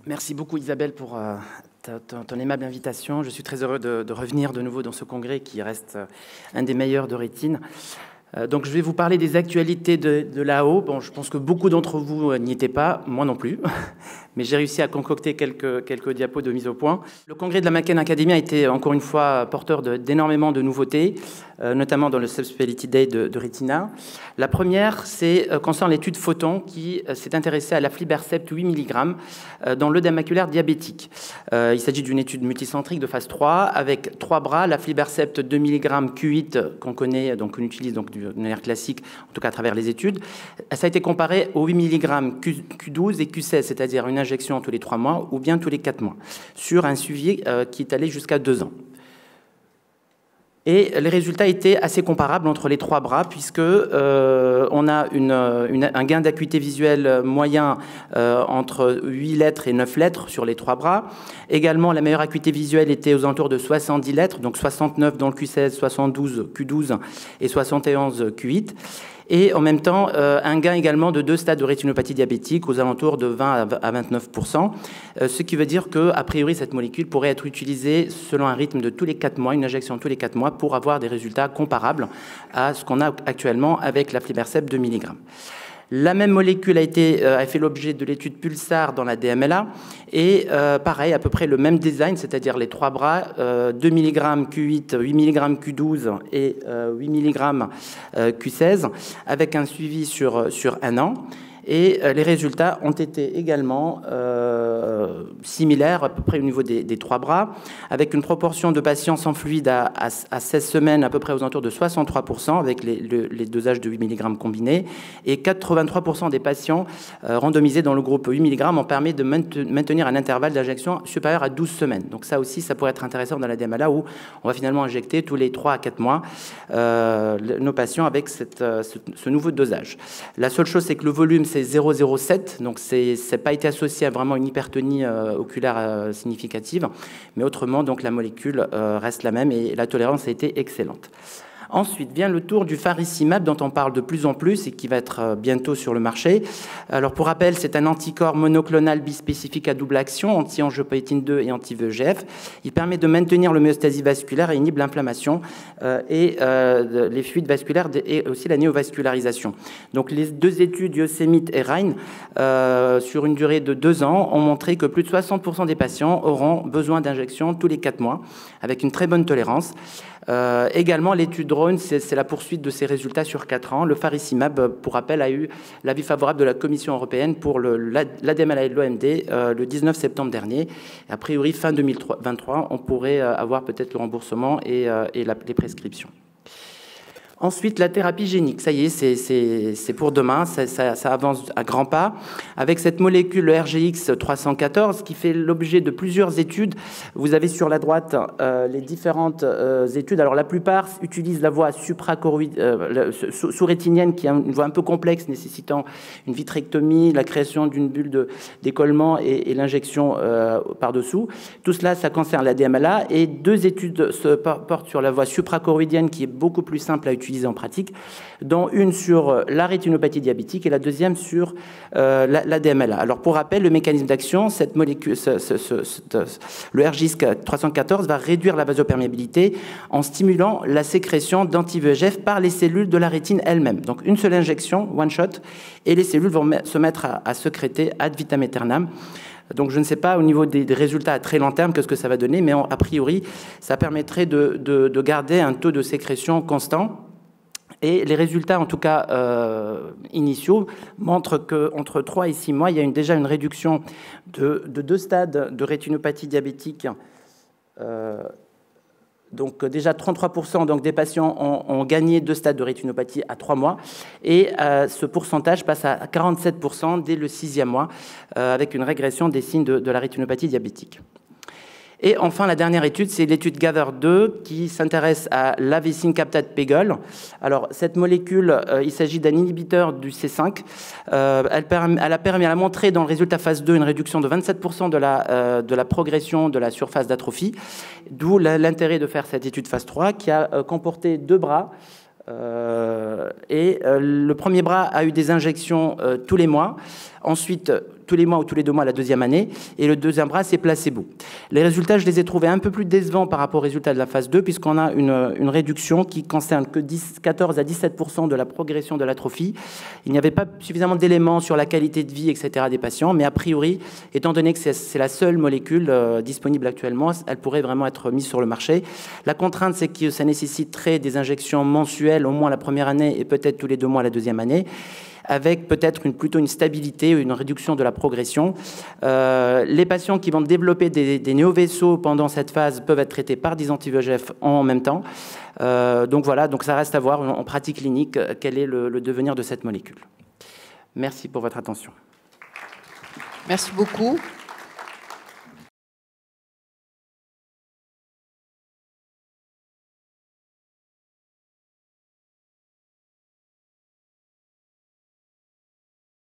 Merci beaucoup Isabelle pour ton aimable invitation. Je suis très heureux de revenir de nouveau dans ce congrès qui reste un des meilleurs de rétine. Donc je vais vous parler des actualités de l'AO. Bon, je pense que beaucoup d'entre vous n'y étaient pas, moi non plus, mais j'ai réussi à concocter quelques diapos de mise au point. Le congrès de la McCann Academy a été encore une fois porteur d'énormément de nouveautés, notamment dans le Subspecialty Day de Retina. La première, c'est concernant l'étude Photon qui s'est intéressée à l'aflibercept 8 mg dans l'œdème maculaire diabétique. Il s'agit d'une étude multicentrique de phase 3 avec 3 bras, l'aflibercept 2 mg Q8 qu'on connaît, donc qu'on utilise donc de manière classique, en tout cas à travers les études. Ça a été comparé aux 8 mg Q12 et Q16, c'est-à-dire une injection tous les 3 mois ou bien tous les 4 mois, sur un suivi qui est allé jusqu'à 2 ans. Et les résultats étaient assez comparables entre les 3 bras, puisque on a un gain d'acuité visuelle moyen entre 8 lettres et 9 lettres sur les 3 bras. Également, la meilleure acuité visuelle était aux alentours de 70 lettres, donc 69 dans le Q16, 72 Q12 et 71 Q8. Et en même temps, un gain également de 2 stades de rétinopathie diabétique aux alentours de 20 à 29%, ce qui veut dire qu'a priori, cette molécule pourrait être utilisée selon un rythme de tous les 4 mois, une injection tous les 4 mois, pour avoir des résultats comparables à ce qu'on a actuellement avec l'aflibercept 2 mg. La même molécule a fait l'objet de l'étude Pulsar dans la DMLA et pareil, à peu près le même design, c'est-à-dire les 3 bras, 2 mg Q8, 8 mg Q12 et 8 mg Q16, avec un suivi sur 1 an. Et les résultats ont été également similaires, à peu près au niveau des 3 bras, avec une proportion de patients sans fluide à 16 semaines, à peu près aux alentours de 63%, avec les dosages de 8 mg combinés, et 83% des patients randomisés dans le groupe 8 mg ont permis de maintenir un intervalle d'injection supérieur à 12 semaines. Donc ça aussi, ça pourrait être intéressant dans la DMLA, où on va finalement injecter tous les 3 à 4 mois nos patients avec ce nouveau dosage. La seule chose, c'est que le volume, c'est 0,07, donc c'est pas été associé à vraiment une hypertonie oculaire significative, mais autrement, donc la molécule reste la même et la tolérance a été excellente. Ensuite vient le tour du faricimab dont on parle de plus en plus et qui va être bientôt sur le marché. Alors pour rappel, c'est un anticorps monoclonal bispécifique à double action, anti-angiopoïétine 2 et anti-VEGF. Il permet de maintenir l'homéostasie vasculaire et inhibe l'inflammation et les fluides vasculaires et aussi la néovascularisation. Donc les 2 études, Yosemite et Rhine, sur une durée de 2 ans, ont montré que plus de 60% des patients auront besoin d'injections tous les 4 mois, avec une très bonne tolérance. Également, l'étude Rhône, c'est la poursuite de ces résultats sur 4 ans. Le faricimab, pour rappel, a eu l'avis favorable de la Commission européenne pour l'ADMLA et l'OMD le 19 septembre dernier. A priori, fin 2023, on pourrait avoir peut-être le remboursement et les prescriptions. Ensuite, la thérapie génique, ça y est, c'est pour demain, ça avance à grands pas. Avec cette molécule, le RGX 314, qui fait l'objet de plusieurs études. Vous avez sur la droite les différentes études. Alors, la plupart utilisent la voie sous-rétinienne, qui est une voie un peu complexe, nécessitant une vitrectomie, la création d'une bulle d'écollement et l'injection par-dessous. Tout cela, ça concerne la DMLA. Et 2 études se portent sur la voie suprachoroïdienne, qui est beaucoup plus simple à utiliser en pratique, dont une sur la rétinopathie diabétique et la deuxième sur la DMLA. Alors pour rappel, le mécanisme d'action, cette molécule, le RGX 314 va réduire la vasoperméabilité en stimulant la sécrétion d'anti-VEGF par les cellules de la rétine elle-même. Donc une seule injection, one shot, et les cellules vont se mettre à sécréter ad vitam aeternam. Donc je ne sais pas au niveau des résultats à très long terme qu'est-ce que ça va donner, mais a priori, ça permettrait de garder un taux de sécrétion constant. Et les résultats, en tout cas initiaux, montrent qu'entre 3 et 6 mois, il y a déjà une réduction de 2 stades de rétinopathie diabétique. Donc déjà 33% donc, des patients ont gagné 2 stades de rétinopathie à 3 mois. Et ce pourcentage passe à 47% dès le 6e mois, avec une régression des signes de la rétinopathie diabétique. Et enfin, la dernière étude, c'est l'étude GATHER2 qui s'intéresse à l'avicine-captad-pegol. Alors, cette molécule, il s'agit d'un inhibiteur du C5. Elle a montré dans le résultat phase 2 une réduction de 27% de la progression de la surface d'atrophie, d'où l'intérêt de faire cette étude phase 3 qui a comporté 2 bras. Le premier bras a eu des injections tous les mois. Ensuite, tous les mois ou tous les 2 mois la deuxième année. Et le deuxième bras, c'est placebo. Les résultats, je les ai trouvés un peu plus décevants par rapport aux résultats de la phase 2, puisqu'on a une réduction qui concerne que 14 à 17% de la progression de l'atrophie. Il n'y avait pas suffisamment d'éléments sur la qualité de vie, etc. des patients, mais a priori, étant donné que c'est la seule molécule disponible actuellement, elle pourrait vraiment être mise sur le marché. La contrainte, c'est que ça nécessiterait des injections mensuelles au moins la première année et peut-être tous les 2 mois la deuxième année, avec peut-être plutôt une stabilité, une réduction de la progression. Les patients qui vont développer des néovaisseaux pendant cette phase peuvent être traités par des anti-VEGF en même temps. Donc voilà, donc ça reste à voir en pratique clinique quel est le devenir de cette molécule. Merci pour votre attention. Merci beaucoup.